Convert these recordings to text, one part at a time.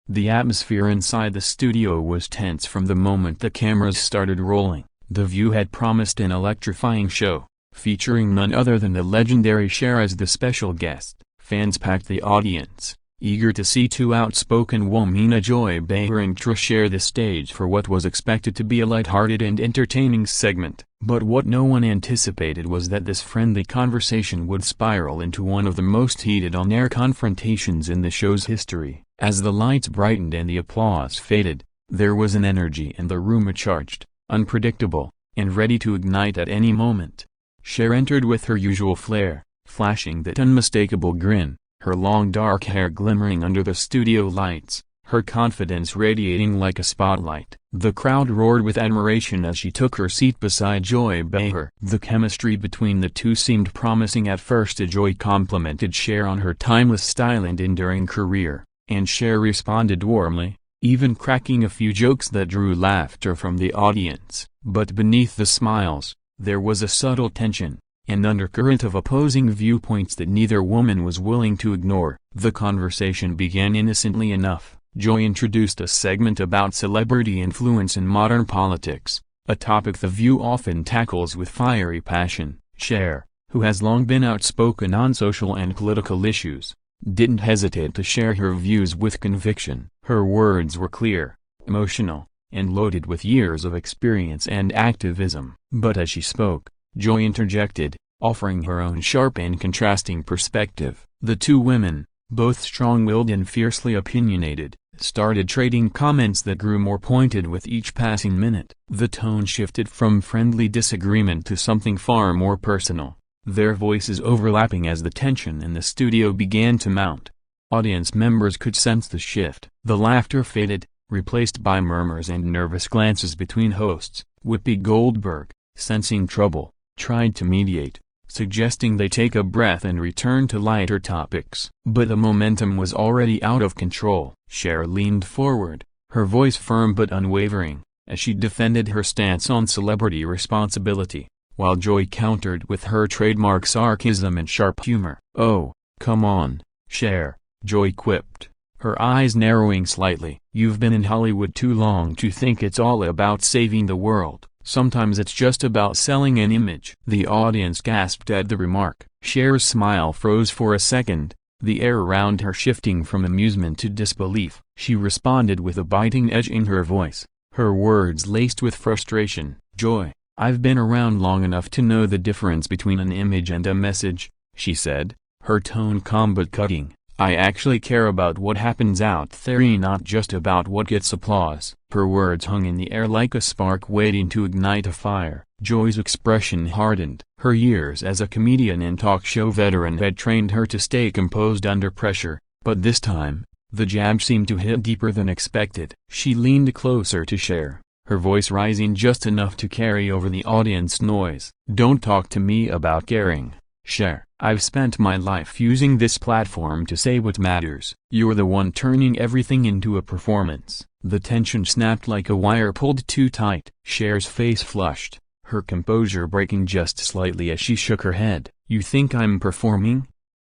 The atmosphere inside the studio was tense from the moment the cameras started rolling. The View had promised an electrifying show, featuring none other than the legendary Cher as the special guest. Fans packed the audience, eager to see two outspoken women, Joy Behar and Cher, share the stage for what was expected to be a light-hearted and entertaining segment. But what no one anticipated was that this friendly conversation would spiral into one of the most heated on-air confrontations in the show's history. As the lights brightened and the applause faded, there was an energy in the room, charged, unpredictable, and ready to ignite at any moment. Cher entered with her usual flair, flashing that unmistakable grin, her long dark hair glimmering under the studio lights, her confidence radiating like a spotlight. The crowd roared with admiration as she took her seat beside Joy Behar. The chemistry between the two seemed promising at first. Joy complimented Cher on her timeless style and enduring career, and Cher responded warmly, even cracking a few jokes that drew laughter from the audience. But beneath the smiles, there was a subtle tension, an undercurrent of opposing viewpoints that neither woman was willing to ignore. The conversation began innocently enough. Joy introduced a segment about celebrity influence in modern politics, a topic The View often tackles with fiery passion. Cher, who has long been outspoken on social and political issues, didn't hesitate to share her views with conviction. Her words were clear, emotional, and loaded with years of experience and activism. But as she spoke, Joy interjected, offering her own sharp and contrasting perspective. The two women, both strong-willed and fiercely opinionated, started trading comments that grew more pointed with each passing minute. The tone shifted from friendly disagreement to something far more personal, their voices overlapping as the tension in the studio began to mount. Audience members could sense the shift. The laughter faded, replaced by murmurs and nervous glances between hosts. Whoopi Goldberg, sensing trouble, tried to mediate, suggesting they take a breath and return to lighter topics. But the momentum was already out of control. Cher leaned forward, her voice firm but unwavering, as she defended her stance on celebrity responsibility, while Joy countered with her trademark sarcasm and sharp humor. "Oh, come on, Cher," Joy quipped, her eyes narrowing slightly. "You've been in Hollywood too long to think it's all about saving the world. Sometimes it's just about selling an image." The audience gasped at the remark. Cher's smile froze for a second, the air around her shifting from amusement to disbelief. She responded with a biting edge in her voice, her words laced with frustration. "Joy, I've been around long enough to know the difference between an image and a message," she said, her tone calm but cutting. "I actually care about what happens out there, not just about what gets applause." Her words hung in the air like a spark waiting to ignite a fire. Joy's expression hardened. Her years as a comedian and talk show veteran had trained her to stay composed under pressure, but this time, the jab seemed to hit deeper than expected. She leaned closer to Cher, her voice rising just enough to carry over the audience noise. "Don't talk to me about caring, Cher. I've spent my life using this platform to say what matters. You're the one turning everything into a performance." The tension snapped like a wire pulled too tight. Cher's face flushed, her composure breaking just slightly as she shook her head. "You think I'm performing?"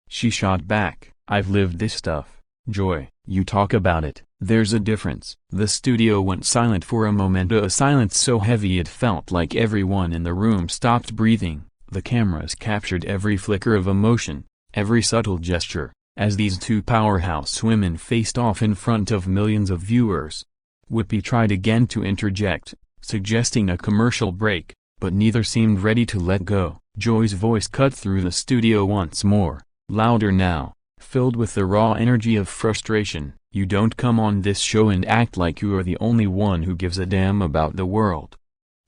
she shot back. "I've lived this stuff, Joy. You talk about it. There's a difference." The studio went silent for a moment, a silence so heavy it felt like everyone in the room stopped breathing. The cameras captured every flicker of emotion, every subtle gesture, as these two powerhouse women faced off in front of millions of viewers. Whoopi tried again to interject, suggesting a commercial break, but neither seemed ready to let go. Joy's voice cut through the studio once more, louder now, filled with the raw energy of frustration. "You don't come on this show and act like you are the only one who gives a damn about the world,"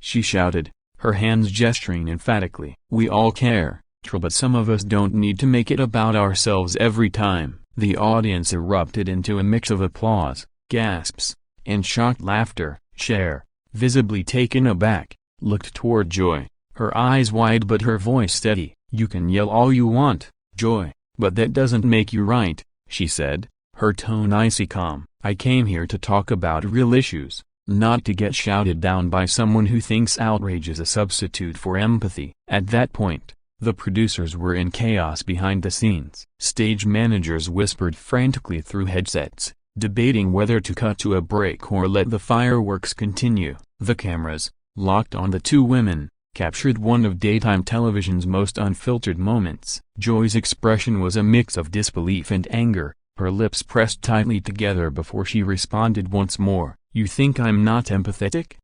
she shouted, her hands gesturing emphatically. "We all care, but some of us don't need to make it about ourselves every time." The audience erupted into a mix of applause, gasps, and shocked laughter. Cher, visibly taken aback, looked toward Joy, her eyes wide but her voice steady. "You can yell all you want, Joy, but that doesn't make you right," she said, her tone icy calm. "I came here to talk about real issues, not to get shouted down by someone who thinks outrage is a substitute for empathy." At that point, the producers were in chaos behind the scenes. Stage managers whispered frantically through headsets, debating whether to cut to a break or let the fireworks continue. The cameras, locked on the two women, captured one of daytime television's most unfiltered moments. Joy's expression was a mix of disbelief and anger, her lips pressed tightly together before she responded once more. "You think I'm not empathetic?"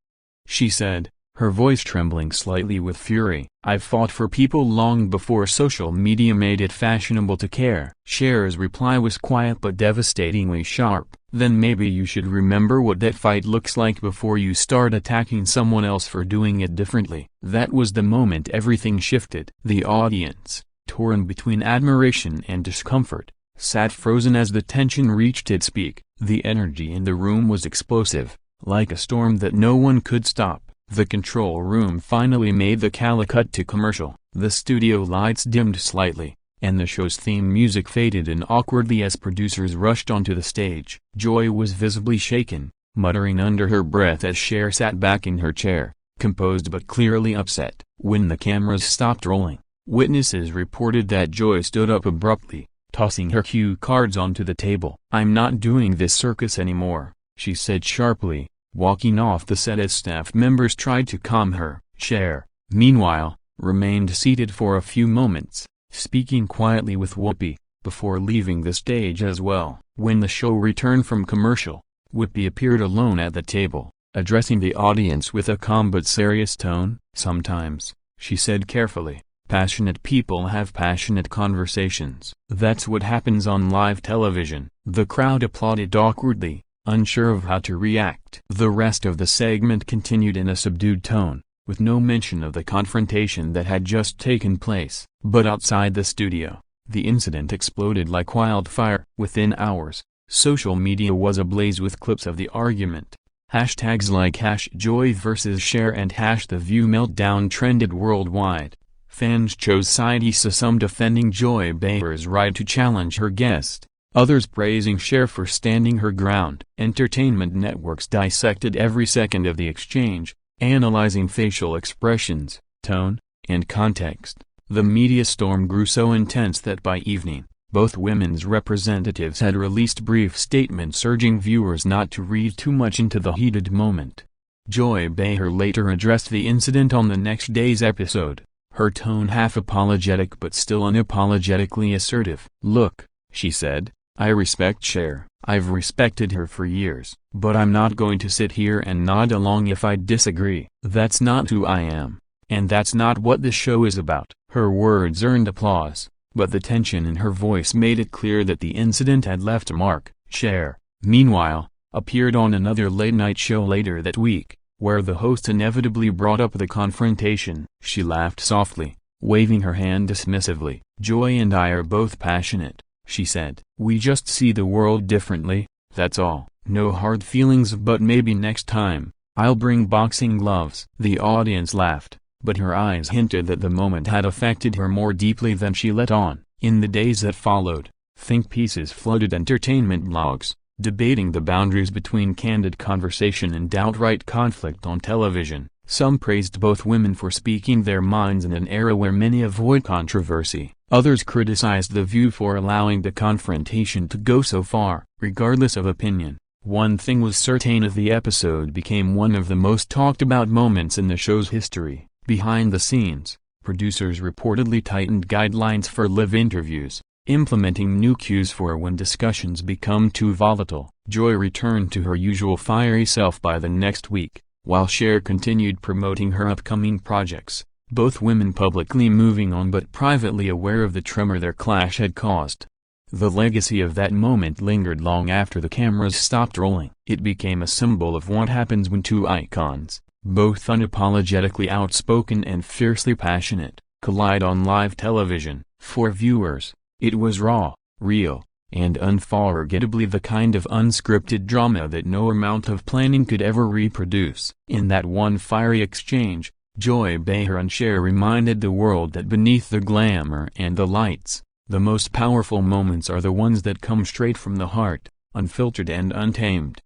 she said, her voice trembling slightly with fury. "I've fought for people long before social media made it fashionable to care." Cher's reply was quiet but devastatingly sharp. "Then maybe you should remember what that fight looks like before you start attacking someone else for doing it differently." That was the moment everything shifted. The audience, torn between admiration and discomfort, sat frozen as the tension reached its peak. The energy in the room was explosive, like a storm that no one could stop. The control room finally made the cut to commercial. The studio lights dimmed slightly, and the show's theme music faded in awkwardly as producers rushed onto the stage. Joy was visibly shaken, muttering under her breath as Cher sat back in her chair, composed but clearly upset. When the cameras stopped rolling, witnesses reported that Joy stood up abruptly, tossing her cue cards onto the table. "I'm not doing this circus anymore," she said sharply, walking off the set as staff members tried to calm her. Cher, meanwhile, remained seated for a few moments, speaking quietly with Whoopi, before leaving the stage as well. When the show returned from commercial, Whoopi appeared alone at the table, addressing the audience with a calm but serious tone. "Sometimes," she said carefully, "passionate people have passionate conversations. That's what happens on live television." The crowd applauded awkwardly, unsure of how to react. The rest of the segment continued in a subdued tone, with no mention of the confrontation that had just taken place. But outside the studio, the incident exploded like wildfire. Within hours, social media was ablaze with clips of the argument. Hashtags like #Joy vs Cher and #The View Meltdown trended worldwide. Fans chose sides, some defending Joy Behar's right to challenge her guest, others praising Cher for standing her ground. Entertainment networks dissected every second of the exchange, analyzing facial expressions, tone, and context. The media storm grew so intense that by evening, both women's representatives had released brief statements urging viewers not to read too much into the heated moment. Joy Behar later addressed the incident on the next day's episode, her tone half apologetic but still unapologetically assertive. "Look," she said, "I respect Cher. I've respected her for years. But I'm not going to sit here and nod along if I disagree. That's not who I am. And that's not what this show is about." Her words earned applause, but the tension in her voice made it clear that the incident had left a mark. Cher, meanwhile, appeared on another late-night show later that week, where the host inevitably brought up the confrontation. She laughed softly, waving her hand dismissively. "Joy and I are both passionate," she said. "We just see the world differently, that's all. No hard feelings, but maybe next time, I'll bring boxing gloves." The audience laughed, but her eyes hinted that the moment had affected her more deeply than she let on. In the days that followed, think pieces flooded entertainment blogs, debating the boundaries between candid conversation and outright conflict on television. Some praised both women for speaking their minds in an era where many avoid controversy. Others criticized The View for allowing the confrontation to go so far. Regardless of opinion, one thing was certain: the episode became one of the most talked about moments in the show's history. Behind the scenes, producers reportedly tightened guidelines for live interviews, implementing new cues for when discussions become too volatile. Joy returned to her usual fiery self by the next week, while Cher continued promoting her upcoming projects, both women publicly moving on but privately aware of the tremor their clash had caused. The legacy of that moment lingered long after the cameras stopped rolling. It became a symbol of what happens when two icons, both unapologetically outspoken and fiercely passionate, collide on live television. For viewers, it was raw, real, and unforgettably the kind of unscripted drama that no amount of planning could ever reproduce. In that one fiery exchange, Joy Behar and Cher reminded the world that beneath the glamour and the lights, the most powerful moments are the ones that come straight from the heart, unfiltered and untamed.